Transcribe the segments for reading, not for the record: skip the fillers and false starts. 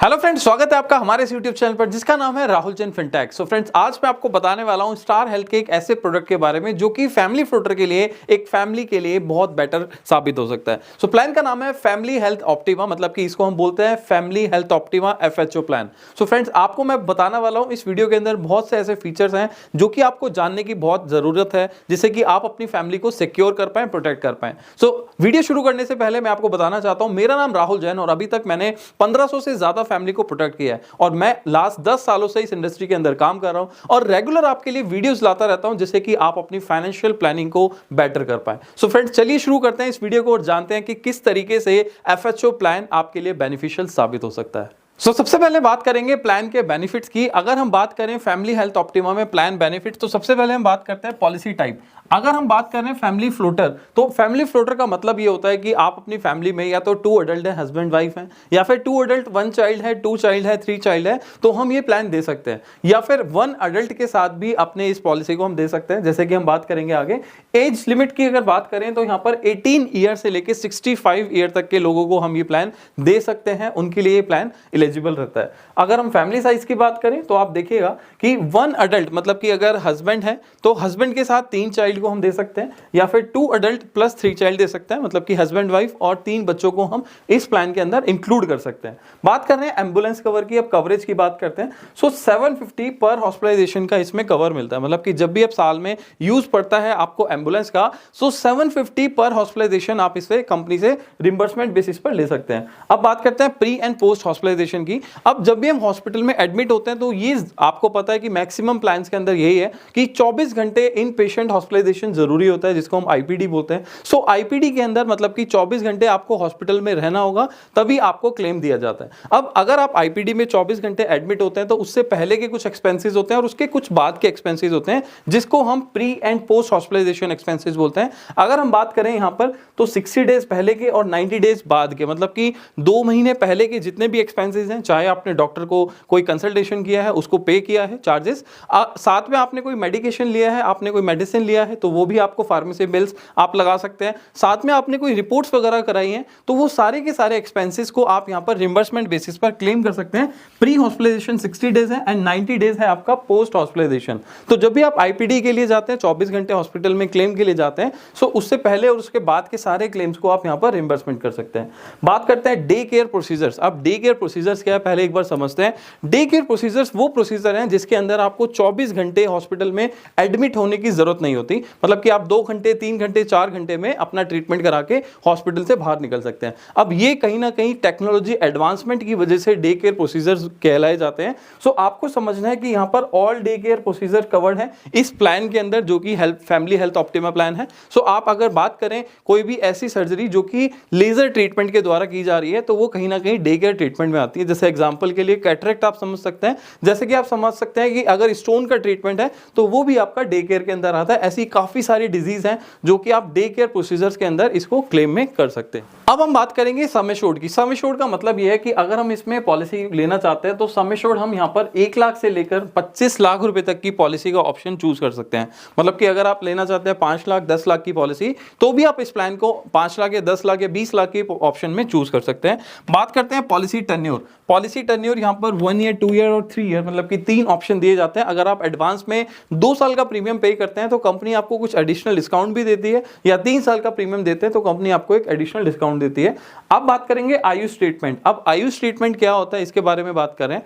Hello friends, स्वागत है आपका हमारे इस यूट्यूब चैनल पर जिसका नाम है Rahul Jain fintech. So friends, आज मैं आपको बताने वाला हूं स्टार हेल्थ के एक ऐसे प्रोडक्ट के बारे में जो कि फैमिली फ्लोटर के लिए, एक फैमिली के लिए बहुत बेटर साबित हो सकता है। सो प्लान का नाम है फैमिली हेल्थ ऑप्टिमा, मतलब कि इसको हम बोलते हैं family health optima FHO plan. So friends, आपको मैं बताने वाला हूं इस वीडियो के अंदर बहुत से ऐसे फीचर्स हैं जो कि आपको जानने की बहुत जरूरत है, जिससे कि आप अपनी फैमिली को सिक्योर कर पाए, प्रोटेक्ट कर पाए। सो वीडियो शुरू करने से पहले मैं आपको बताना चाहता हूं, मेरा नाम राहुल जैन और अभी तक मैंने 1500 से ज्यादा फैमिली को प्रोटेक्ट किया है और मैं लास्ट 10 सालों से इस इंडस्ट्री के अंदर काम कर रहा हूं और रेगुलर आपके लिए वीडियोस लाता रहता हूं जिससे कि आप अपनी फाइनेंशियल प्लानिंग को बेटर कर पाए। सो फ्रेंड्स, चलिए शुरू करते हैं इस वीडियो को और जानते हैं कि किस तरीके से FHO प्लान आपके लिए बेनिफिशियल साबित हो सकता है। सबसे पहले बात करेंगे प्लान के बेनिफिट्स की। अगर हम बात करें फैमिली हेल्थ ऑप्टिमा में प्लान बेनिफिट्स, तो सबसे पहले हम बात करते हैं पॉलिसी टाइप। अगर हम बात करें फैमिली फ्लोटर, तो फैमिली फ्लोटर का मतलब ये होता है कि आप अपनी फैमिली में या तो 2 अडल्ट है, हस्बैंड वाइफ है, या फिर 2 अडल्ट 1 चाइल्ड है, 2 चाइल्ड है, 3 चाइल्ड है, तो हम ये प्लान दे सकते हैं। या फिर 1 अडल्ट के साथ भी अपने इस पॉलिसी को हम दे सकते हैं, जैसे कि हम बात करेंगे आगे। एज लिमिट की अगर बात करें तो यहाँ पर 18 ईयर से लेकर 65 ईयर तक के लोगों को हम ये प्लान दे सकते हैं, उनके लिए ये प्लान एलिजिबल रहता है। अगर हम फैमिली साइज की बात करें तो आप देखिएगा कि 1 अडल्ट मतलब कि अगर हस्बैंड है तो हस्बैंड के साथ 3 चाइल्ड को हम दे सकते हैं, या फिर 2 अडल्ट प्लस 3 चाइल्ड दे सकते हैं, मतलब कि हस्बैंड वाइफ और 3 बच्चों को हम इस प्लान के अंदर इंक्लूड कर सकते हैं। बात कर रहे हैं एम्बुलेंस कवर की, अब कवरेज की बात करते हैं। 750 पर हॉस्पिटलाइजेशन का इसमें कवर मिलता है, मतलब कि जब भी आप साल में यूज पड़ता है आपको एम्बुलेंस का, 750 पर हॉस्पिटलाइजेशन आप इसे कंपनी से रिम्बर्समेंट बेसिस पर ले सकते हैं। अब बात करते हैं प्री एंड पोस्ट हॉस्पिटलाइजेशन की। अब जब भी हम हॉस्पिटल में एडमिट होते हैं तो ये आपको पता है कि मैक्सिमम प्लान्स के अंदर यही है कि 24 घंटे इन पेशेंट हॉस्पिटलाइजेशन जरूरी होता है, जिसको हम IPD बोलते हैं। IPD के अंदर मतलब कि 24 घंटे आपको हॉस्पिटल में रहना होगा, तभी आपको क्लेम दिया जाता है। अब अगर आप IPD में 24 घंटे एडमिट होते हैं तो उससे पहले के कुछ एक्सपेंसेस होते हैं और उसके कुछ बाद के एक्सपेंसेस होते हैं, जिसको हम pre and post hospitalisation expenses बोलते हैं। अगर हम बात करें यहां पर तो 60 डेज पहले के और 90 डेज बाद के, मतलब कि 2 महीने पहले के जितने भी एक्सपेंसेस हैं, चाहे आपने डॉक्टर को कोई कंसल्टेशन किया है उसको पे किया है चार्जेस, साथ में आपने कोई मेडिकेशन लिया है, आपने कोई मेडिसिन लिया है तो वो भी आपको फार्मेसी बिल्स आप लगा सकते हैं, साथ में आपने कोई रिपोर्ट्स वगैरह कराई हैं तो वो सारे के सारे एक्सपेंसेस को आप यहां पर रिम्बर्समेंट बेसिस पर क्लेम कर सकते हैं। प्री हॉस्पिटलाइजेशन 60 डेज है एंड 90 डेज है आपका पोस्ट हॉस्पिटलाइजेशन। तो जब भी आप IPD के लिए जाते हैं, 24 घंटे हॉस्पिटल में क्लेम के लिए जाते हैं, सो उससे पहले और उसके बाद के सारे क्लेम्स को आप यहां पर रिम्बर्समेंट कर सकते हैं। बात करते हैं डे केयर प्रोसीजर्स। अब डे केयर प्रोसीजर्स क्या है पहले एक बार समझते हैं। डे केयर प्रोसीजर्स वो प्रोसीजर हैं जिसके अंदर आपको 24 घंटे हॉस्पिटल में एडमिट होने की जरूरत नहीं होती, मतलब कि आप 2 घंटे 3 घंटे 4 घंटे में अपना ट्रीटमेंट करा के हॉस्पिटल से बाहर निकल सकते हैं। अब ये कहीं ना कहीं टेक्नोलॉजी एडवांसमेंट की वजह से डे केयर प्रोसीजर्स कहलाए जाते हैं। आपको समझना है कि यहां पर all day care procedure covered है इस प्लान के अंदर, जो कि फैमिली हेल्थ ऑप्टिमा प्लान है। आप अगर बात करें कोई भी ऐसी सर्जरी जो कि लेजर ट्रीटमेंट के द्वारा की जा रही है तो वो कहीं ना कहीं डे केयर ट्रीटमेंट में आती है। जैसे एग्जांपल के लिए कैटरेक्ट आप समझ सकते हैं, जैसे कि आप समझ सकते हैं कि अगर स्टोन का ट्रीटमेंट है तो वो भी आपका डे केयर के अंदर आता है। ऐसी काफी सारी डिजीज हैं जो कि आप डे केयर प्रोसीजर्स के अंदर इसको क्लेम में कर सकते हैं। अब हम बात करेंगे सम एश्योर्ड की। सम एश्योर्ड का मतलब यह है कि अगर हम इसमें पॉलिसी लेना चाहते हैं तो सम एश्योर्ड हम यहां पर 1 लाख से लेकर 25 लाख रुपए तक की पॉलिसी का ऑप्शन चूज कर सकते हैं। मतलब कि अगर आप लेना चाहते हैं 5 लाख 10 लाख की पॉलिसी, तो भी आप इस प्लान को 5 लाख या 10 लाख या 20 लाख के ऑप्शन में चूज कर सकते हैं। बात करते हैं पॉलिसी टेन्योर। पॉलिसी टेन्योर यहां पर 1 ईयर 2 ईयर और 3 ईयर, मतलब कि 3 ऑप्शन दिए जाते हैं। अगर आप एडवांस में 2 साल का प्रीमियम पे करते हैं तो कंपनी आपको कुछ एडिशनल डिस्काउंट भी देती है, या 3 साल का प्रीमियम देते हैं तो कंपनी आपको एक एडिशनल डिस्काउंट देती है। अब बात करेंगे आयुष ट्रीटमेंट। अब आयुष ट्रीटमेंट क्या होता है इसके बारे में बात करें।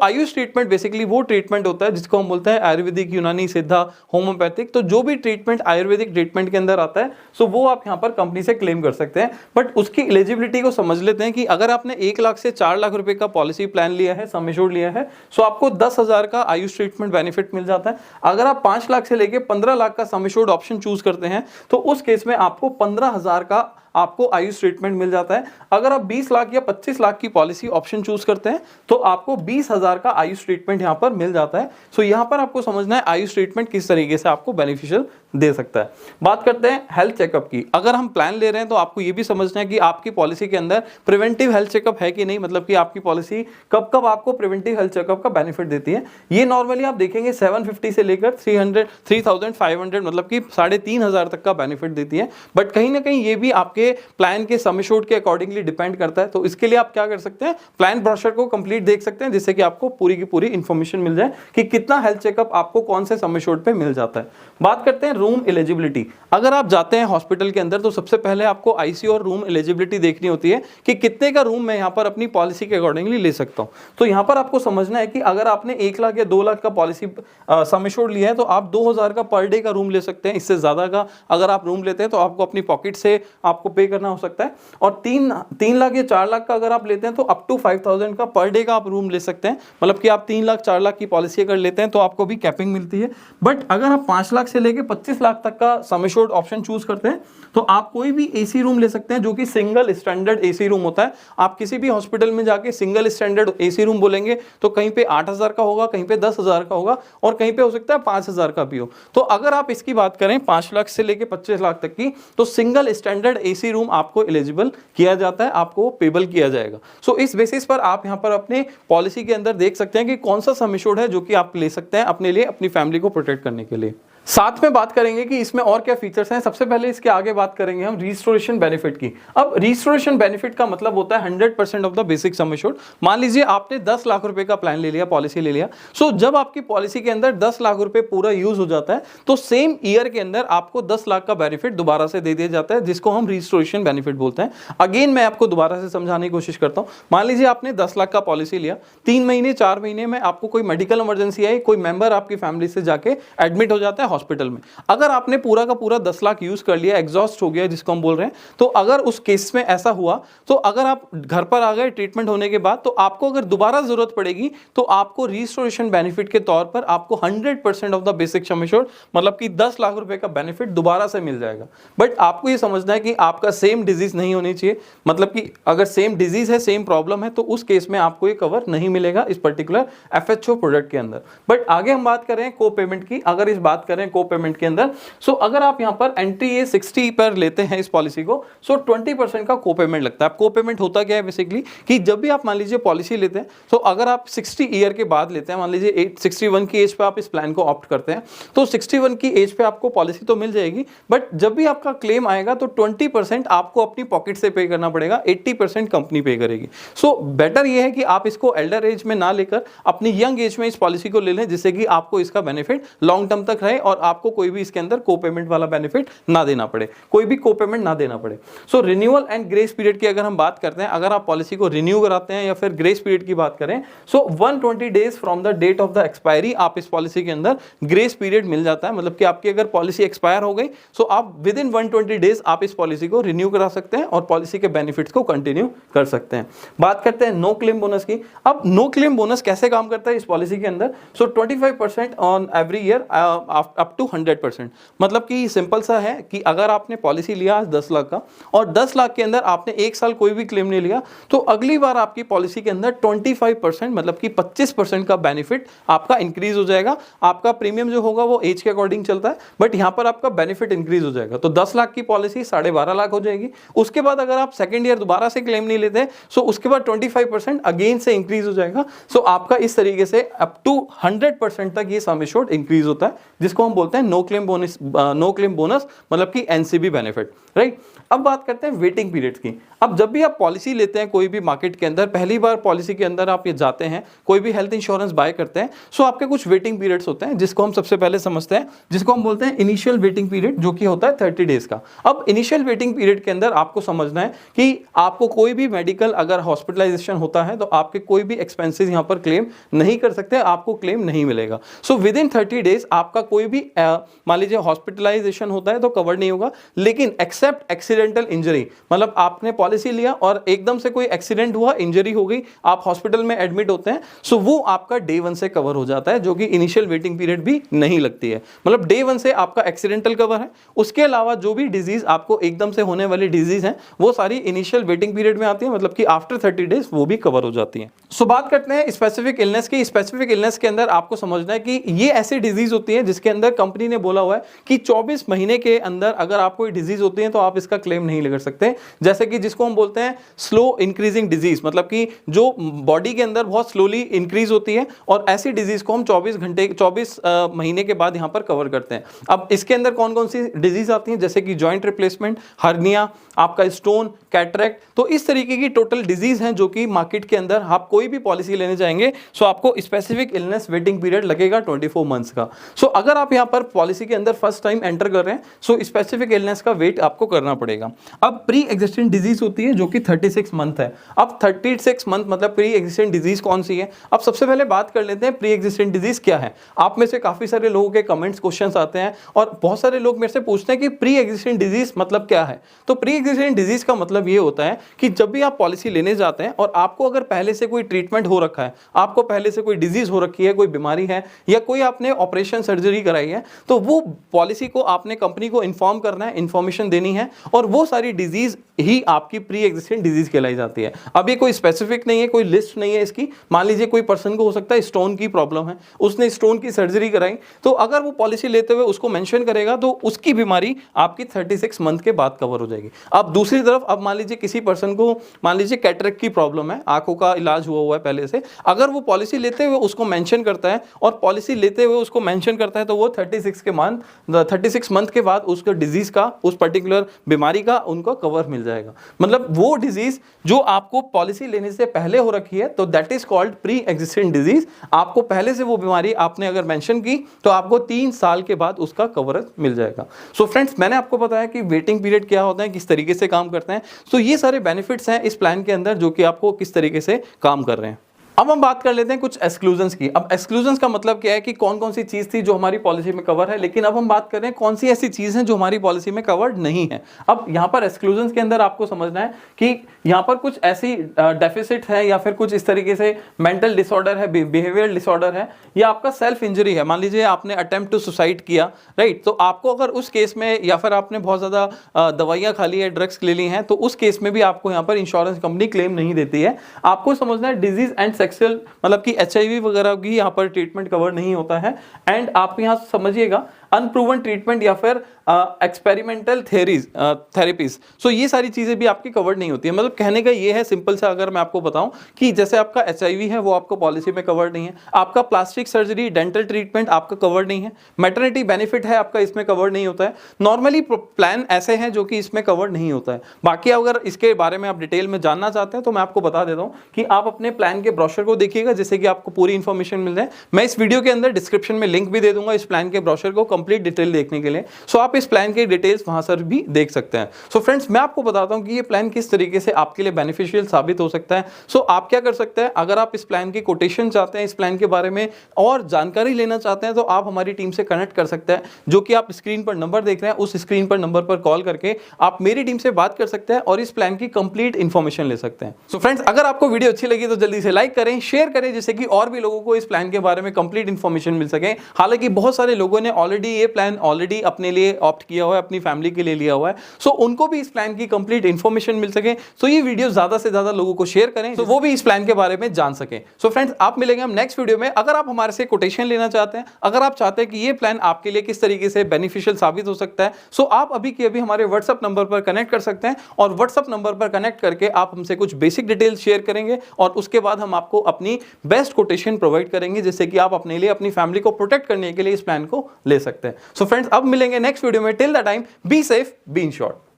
आयुष ट्रीटमेंट बेसिकली वो ट्रीटमेंट होता है जिसको हम बोलते हैं आयुर्वेदिक, यूनानी, सिद्धा, होम्योपैथिक। तो जो भी ट्रीटमेंट आयुर्वेदिक ट्रीटमेंट के अंदर आता है वो आप यहां पर कंपनी से क्लेम कर सकते हैं। बट उसकी एलिजिबिलिटी को समझ लेते हैं कि अगर आपने 1 लाख से 4 लाख रुपए का पॉलिसी प्लान लिया है, सम एश्योर्ड लिया है, आपको 10,000 का आयुष ट्रीटमेंट बेनिफिट मिल जाता है। अगर आप 5 लाख से लेकर 15 लाख का सम एश्योर्ड ऑप्शन चूज करते हैं तो उस केस में आपको 15,000 का आपको आयुष ट्रीटमेंट मिल जाता है। अगर आप 20 लाख या 25 लाख की पॉलिसी ऑप्शन चूज करते हैं तो आपको 20,000 का आयुष ट्रीटमेंट यहां पर मिल जाता है। यहां पर आपको समझना है आयुष ट्रीटमेंट किस तरीके से आपको बेनिफिशियल दे सकता है। बात करते हैं हेल्थ चेकअप की। अगर हम प्लान ले रहे हैं तो आपको यह भी समझना है कि आपकी पॉलिसी के अंदर प्रिवेंटिव हेल्थ चेकअप है कि नहीं, मतलब कि आपकी पॉलिसी कब कब आपको प्रिवेंटिव हेल्थ चेकअप का बेनिफिट देती है। ये नॉर्मली आप देखेंगे 750 से लेकर 3,500 मतलब कि 3,500 तक का बेनिफिट देती है। बट कहीं ना कहीं ये भी आपके आपके प्लान के सम एश्योर्ड के अकॉर्डिंगली डिपेंड करता है। तो इसके लिए आप क्या कर सकते हैं, प्लान ब्रोशर को कंप्लीट देख सकते हैं, जिससे कि आपको पूरी की पूरी इंफॉर्मेशन मिल जाए कि कितना हेल्थ चेकअप आपको कौन से सम एश्योर्ड पे मिल जाता है। बात करते हैं रूम एलिजिबिलिटी। अगर आप जाते हैं हॉस्पिटल के अंदर तो सबसे पहले आपको आईसीयू और रूम एलिजिबिलिटी देखनी होती है कि कितने का रूम मैं यहाँ पर अपनी पॉलिसी के अकॉर्डिंगली ले सकता हूँ। तो यहाँ पर आपको समझना है कि अगर आपने 1 लाख या 2 लाख का पॉलिसी सम एश्योर्ड लिया है तो आप 2000 का पर डे का रूम ले सकते हैं। इससे ज्यादा का अगर आप रूम लेते हैं तो आपको अपनी पॉकेट से आपको पे करना हो सकता है। और 3 लाख या 4 लाख का अगर आप लेते हैं तो अप टू 5000 का पर डे का आप रूम ले सकते हैं। मतलब कि आप 3 लाख 4 लाख की पॉलिसी अगर लेते हैं तो आपको भी कैपिंग मिलती है। बट अगर आप 5 लाख से लेके 25 लाख तक का सम एश्योर्ड ऑप्शन चूज करते हैं तो आप कोई भी एसी रूम ले सकते हैं, जो कि सिंगल स्टैंडर्ड एसी रूम होता है। आप किसी भी हॉस्पिटल में जाके सिंगल स्टैंडर्ड एसी रूम बोलेंगे तो कहीं पे 8000 का होगा, कहीं पे 10,000 का होगा और कहीं पे हो सकता है 5000 का भी हो। तो अगर आप इसकी बात करें 5 लाख से लेके 25 लाख तक की, तो सिंगल स्टैंडर्ड एसी रूम आपको एलिजिबल किया जाता है, आपको पेबल किया जाएगा। सो इस बेसिस पर आप यहां पर अपने पॉलिसी के अंदर देख सकते हैं कि कौन सा सम एश्योर्ड है जो कि आप ले सकते हैं अपने लिए, अपनी फैमिली को प्रोटेक्ट करने के लिए। साथ में बात करेंगे कि इसमें और क्या फीचर्स हैं। सबसे पहले इसके आगे बात करेंगे हम रिस्टोरेशन बेनिफिट की। अब रिस्टोरेशन बेनिफिट का मतलब होता है 100% of the basic sum assured. मान लीजिए आपने 10 लाख रुपए का प्लान ले लिया, पॉलिसी ले लिया। सो जब आपकी पॉलिसी के अंदर 10 लाख रुपए पूरा यूज हो जाता है तो सेम ईयर के अंदर आपको 10 लाख का बेनिफिट दोबारा से दे दिया जाता है, जिसको हम रिस्टोरेशन बेनिफिट बोलते हैं। अगेन मैं आपको दोबारा से समझाने की कोशिश करता हूं। मान लीजिए आपने 10 लाख का पॉलिसी लिया, 3 महीने 4 महीने में आपको कोई मेडिकल इमरजेंसी आई, कोई मेंबर आपकी फैमिली से जाके एडमिट हो जाता है हॉस्पिटल में। अगर आपने पूरा का पूरा 10 लाख यूज कर लिया, एग्जॉस्ट हो गया जिसको हम बोल रहे हैं, तो अगर उस केस में ऐसा हुआ तो अगर आप घर पर आ गए ट्रीटमेंट होने के बाद, तो आपको अगर दोबारा जरूरत पड़ेगी तो आपको रिस्टोरेशन बेनिफिट के तौर पर आपको 100% of the basic sum assured, मतलब कि 10 लाख रुपए का बेनिफिट दोबारा से मिल जाएगा। बट आपको ये समझना है कि आपका सेम डिजीज नहीं होनी चाहिए। मतलब कि अगर सेम डिजीज है, सेम प्रॉब्लम है, तो उस केस में आपको ये कवर नहीं मिलेगा इस पर्टिकुलर एफएचओ प्रोडक्ट के अंदर। बट आगे हम बात करें को पेमेंट की। अगर इस बात करें को पेमेंट के अंदर, सो अगर आप यहां पर एंट्री ए 60 पर लेते हैं इस पॉलिसी को, सो 20% का को पेमेंट लगता है। को पेमेंट होता क्या है बेसिकली कि जब भी आप मान लीजिए पॉलिसी लेते हैं, तो अगर आप 60 ईयर के बाद लेते हैं, मान लीजिए 61 की एज पे आप इस प्लान को ऑप्ट करते हैं, तो 61 की एज पे आपको पॉलिसी तो मिल जाएगी, बट जब भी आपका क्लेम आएगा तो 20% आपको अपनी पॉकेट से पे करना पड़ेगा, 80% कंपनी पे करेगी। सो बेटर ये है कि आप इसको एल्डर एज में ना लेकर अपनी यंग एज में इस पॉलिसी को ले लें, जिससे कि आपको इसका बेनिफिट लॉन्ग टर्म तक रहे और आपको कोई भी इसके अंदर को पेमेंट वाला बेनिफिट ना देना पड़े, कोई भी को पेमेंट ना देना पड़े। सो रिन्यूअल एंड ग्रेस पीरियड की अगर हम बात करते हैं, अगर आप पॉलिसी को रिन्यू कराते हैं या फिर ग्रेस पीरियड की बात करें, so 120 days from the date of the expiry आप इस पॉलिसी के अंदर ग्रेस पीरियड मिल जाता है। मतलब कि आपकी अगर पॉलिसी एक्सपायर हो गई, सो आप विद इन 120 डेज आप इस पॉलिसी को रिन्यू करा सकते हैं और पॉलिसी के बेनिफिट्स को कंटिन्यू कर सकते हैं। बात करते हैं नो क्लेम बोनस की। अब नो क्लेम बोनस कैसे काम करता है इस पॉलिसी के अंदर? So 25% on every year up to 100%। मतलब कि सिंपल सा है कि अगर आपने पॉलिसी लिया आज 10 लाख का और 10 लाख के अंदर आपने 1 साल कोई भी क्लेम नहीं लिया, तो अगली बार आपकी पॉलिसी के अंदर 25% मतलब कि 25% का बेनिफिट आपका इंक्रीज हो जाएगा। आपका प्रीमियम जो होगा वो एज के अकॉर्डिंग चलता है, बट यहां पर आपका बेनिफिट इंक्रीज हो जाएगा। तो 10 लाख की पॉलिसी 12.5 लाख हो जाएगी। उसके बाद अगर आप सेकेंड ईयर दोबारा से क्लेम नहीं लेते, सो उसके बाद 25% अगेन से इंक्रीज हो जाएगा। सो आपका इस तरीके से अप टू 100% तक ये सम एश्योर्ड इंक्रीज होता है, जिसको हम बोलते हैं नो क्लेम बोनस, मतलब कि एनसीबी बेनिफिट, राइट। अब बात करते हैं वेटिंग पीरियड्स की। अब जब भी आप पॉलिसी लेते हैं कोई भी मार्केट के अंदर, पहली बार पॉलिसी के अंदर आप ये जाते हैं, कोई भी हेल्थ इंश्योरेंस बाय करते हैं, सो आपके कुछ वेटिंग पीरियड्स होते हैं, जिसको हम सबसे पहले समझते हैं, जिसको हम बोलते हैं इनिशियल वेटिंग पीरियड, जो कि होता है 30 डेज का। अब इनिशियल वेटिंग पीरियड के अंदर आपको समझना है कि आपको कोई भी मेडिकल अगर हॉस्पिटलाइजेशन होता है तो आपके कोई भी एक्सपेंसेस यहां पर क्लेम नहीं कर सकते, आपको क्लेम नहीं मिलेगा। सो विद इन 30 डेज आपका कोई भी मान लीजिए हॉस्पिटलाइजेशन होता है तो कवर नहीं होगा, लेकिन एक्सेप्ट एक्सीडेंटल इंजरी, मतलब आपने पॉलिसी लिया और एकदम से कोई एक्सीडेंट हुआ, इंजरी हो गई, आप हॉस्पिटल में एडमिट होते हैं, सो वो आपका डे 1 से कवर हो जाता है, जो कि इनिशियल वेटिंग पीरियड भी नहीं लगती है। मतलब डे 1 से आपका एक्सीडेंटल कवर है। उसके अलावा जो भी डिजीज आपको एकदम से होने वाली डिजीज है, वो सारी इनिशियल वेटिंग पीरियड में आती है, मतलब कि आफ्टर 30 डेज वो भी कवर हो जाती है। सो बात करते हैं स्पेसिफिक इलनेस की। स्पेसिफिक इलनेस के अंदर आपको समझना है कि ये ऐसी डिजीज होती है जिसके अंदर कंपनी ने बोला हुआ है कि 24 महीने के अंदर अगर आपको कोई डिजीज होती है तो आप इसका क्लेम नहीं कर सकते। जैसे कि जिसको हम बोलते हैं स्लो इंक्रीजिंग डिजीज, मतलब कि जो बॉडी के अंदर बहुत स्लोली इंक्रीज होती है, और ऐसी डिजीज को हम 24 महीने के बाद यहां पर कवर करते हैं। अब इसके अंदर कौन कौन सी डिजीज आती हैं, जैसे कि जॉइंट रिप्लेसमेंट, हर्निया, आपका स्टोन, कैटरेक्ट, तो इस तरीके की टोटल डिजीज हैं जो कि मार्केट के अंदर आप कोई भी पॉलिसी लेने जाएंगे सो आपको स्पेसिफिक इलनेस वेटिंग पीरियड लगेगा 24 मंथ्स का। सो अगर आप यहां पर पॉलिसी के अंदर फर्स्ट टाइम एंटर कर रहे हैं सो स्पेसिफिक इलनेस का वेट आपको करना पड़ेगा। अब प्री एग्जिस्टिंग डिजीज होती है जो कि 36 मंथ है। अब 36 मंथ मतलब प्री एग्जिस्टिंग डिजीज कौन सी है? अब सबसे पहले बात कर लेते हैं प्री एग्जिस्टिंग डिजीज क्या है। आप में से काफी सारे लोगों के कमेंट्स क्वेश्चंस आते हैं और बहुत सारे लोग मेरे से पूछते हैं कि प्री एग्जिस्टिंग डिजीज मतलब क्या है। तो प्री एग्जिस्टिंग डिजीज का मतलब ये होता है कि जब भी आप पॉलिसी लेने जाते हैं और आपको अगर पहले से कोई ट्रीटमेंट हो रखा है, आपको पहले से कोई डिजीज हो रखी है, कोई बीमारी है या कोई आपने ऑपरेशन सर्जरी कराई है, तो वो पॉलिसी को आपने कंपनी को इन्फॉर्म करना है, इंफॉर्मेशन देनी है और वो सारी डिजीज ही आपकी प्री एग्जिस्टिंग डिजीज कहलाई जाती है। अब ये कोई स्पेसिफिक नहीं है, कोई लिस्ट नहीं है इसकी। मान लीजिए कोई पर्सन को हो सकता है स्टोन की प्रॉब्लम है, उसने स्टोन की सर्जरी कराई, तो अगर वो पॉलिसी लेते हुए उसको मेंशन करेगा तो उसकी बीमारी आपकी 36 मंथ के बाद कवर हो जाएगी। अब दूसरी तरफ अब मान लीजिए किसी पर्सन को मान लीजिए कैटरेक्ट की प्रॉब्लम है, आंखों का इलाज हुआ है पहले से, अगर वो पॉलिसी लेते हुए उसको मेंशन करता है और पॉलिसी लेते हुए उसको मेंशन करता है तो वो 36 मंथ के बाद उसका डिजीज का, उस पर्टिकुलर बीमारी का उनको कवर मिल जाएगा। मतलब वो डिजीज जो आपको पॉलिसी लेने से पहले हो रखी है तो that is called pre existing disease. आपको पहले से वो बीमारी आपने अगर मेंशन की तो आपको 3 साल के बाद उसका कवरेज मिल जाएगा। सो फ्रेंड्स, मैंने आपको बताया कि वेटिंग पीरियड क्या होता है, किस तरीके से काम करते हैं। सो ये सारे बेनिफिट्स हैं इस प्लान के अंदर जो कि आपको किस तरीके से काम कर रहे हैं। अब हम बात कर लेते हैं कुछ एक्सक्लूजन्स की। अब एक्सक्लूजन्स का मतलब क्या है कि कौन कौन सी चीज थी जो हमारी पॉलिसी में कवर है, लेकिन अब हम बात कर रहे हैं कौन सी ऐसी चीज है जो हमारी पॉलिसी में कवर्ड नहीं है। अब यहाँ पर एक्सक्लूजन्स के अंदर आपको समझना है कि यहाँ पर कुछ ऐसी डेफिसिट है या फिर कुछ इस तरीके से मेंटल डिसऑर्डर है, बिहेवियरल डिसऑर्डर है या आपका सेल्फ इंजरी है। मान लीजिए आपने अटेम्प्ट टू सुसाइड किया, राइट, तो आपको अगर उस केस में या फिर आपने बहुत ज्यादा दवाइयां खा ली है, ड्रग्स ले ली हैं, तो उस केस में भी आपको यहाँ पर इंश्योरेंस कंपनी क्लेम नहीं देती है। आपको समझना है डिजीज एंड सेक्सुअल मतलब कि HIV वगैरह की यहाँ पर ट्रीटमेंट कवर नहीं होता है। एंड आप यहाँ समझिएगा अनप्रूवन ट्रीटमेंट या फिर एक्सपेरिमेंटल थेरेपीज, सो ये सारी चीजें भी आपकी कवर्ड नहीं होती है। मतलब कहने का ये है सिंपल सा, अगर मैं आपको बताऊं कि जैसे आपका HIV है वो आपको पॉलिसी में कवर्ड नहीं है, आपका प्लास्टिक सर्जरी, डेंटल ट्रीटमेंट आपका कवर्ड नहीं है, मैटरनिटी बेनिफिट है आपका इसमें कवर्ड नहीं होता है। नॉर्मली प्लान ऐसे हैं जो कि इसमें कवर्ड नहीं होता है। बाकी अगर इसके बारे में आप डिटेल में जानना चाहते हैं तो मैं आपको बता देता हूं कि आप अपने प्लान के ब्रोशर को देखिएगा जिससे कि आपको पूरी इंफॉर्मेशन मिल जाए। मैं इस वीडियो के अंदर डिस्क्रिप्शन में लिंक भी दे दूंगा इस प्लान के ब्रोशर को कंप्लीट डिटेल देखने के लिए। सो आप इस प्लान के डिटेल्स वहां पर भी देख सकते हैं। सो फ्रेंड्स, मैं आपको बताता हूं कि ये प्लान किस तरीके से आपके लिए बेनिफिशियल साबित हो सकता है। सो आप क्या कर सकते हैं, अगर आप इस प्लान की कोटेशन चाहते हैं, इस प्लान के बारे में और जानकारी लेना चाहते हैं, तो आप हमारी टीम से कनेक्ट कर सकते हैं। जो कि आप स्क्रीन पर नंबर देख रहे हैं, उस स्क्रीन पर नंबर पर कॉल करके आप मेरी टीम से बात कर सकते हैं और इस प्लान की कंप्लीट इंफॉर्मेशन ले सकते हैं। सो फ्रेंड्स, अगर आपको वीडियो अच्छी लगी तो जल्दी से लाइक करें, शेयर करें, जिससे कि और भी लोगों को इस प्लान के बारे में कंप्लीट इंफॉर्मेशन मिल सके। हालांकि बहुत सारे लोगों ने ये प्लान ऑलरेडी अपने लिए ऑप्ट किया हुआ है, अपनी फैमिली के लिए लिया हुआ है, सो उनको भी इस प्लान की कंप्लीट इंफॉर्मेशन मिल सके। सो ये वीडियो ज्यादा से ज्यादा लोगों को शेयर करें तो वो भी इस प्लान के बारे में जान सके। सो फ्रेंड्स, आप मिलेंगे हम नेक्स्ट वीडियो में। अगर आप हमारे से कोटेशन लेना चाहते हैं, अगर आप चाहते हैं कि ये प्लान आपके लिए किस तरीके से बेनिफिशियल साबित हो सकता है, सो आप अभी के अभी हमारे व्हाट्सएप नंबर पर कनेक्ट कर सकते हैं और व्हाट्सएप नंबर पर कनेक्ट करके आप हमसे कुछ बेसिक डिटेल्स शेयर करेंगे और उसके बाद हम आपको अपनी बेस्ट कोटेशन प्रोवाइड करेंगे जिससे कि आप अपने लिए, अपनी फैमिली को प्रोटेक्ट करने के लिए इस प्लान को ले सकते हैं। सो फ्रेंड्स, अब मिलेंगे नेक्स्ट वीडियो में। Till the time, be safe, be insured.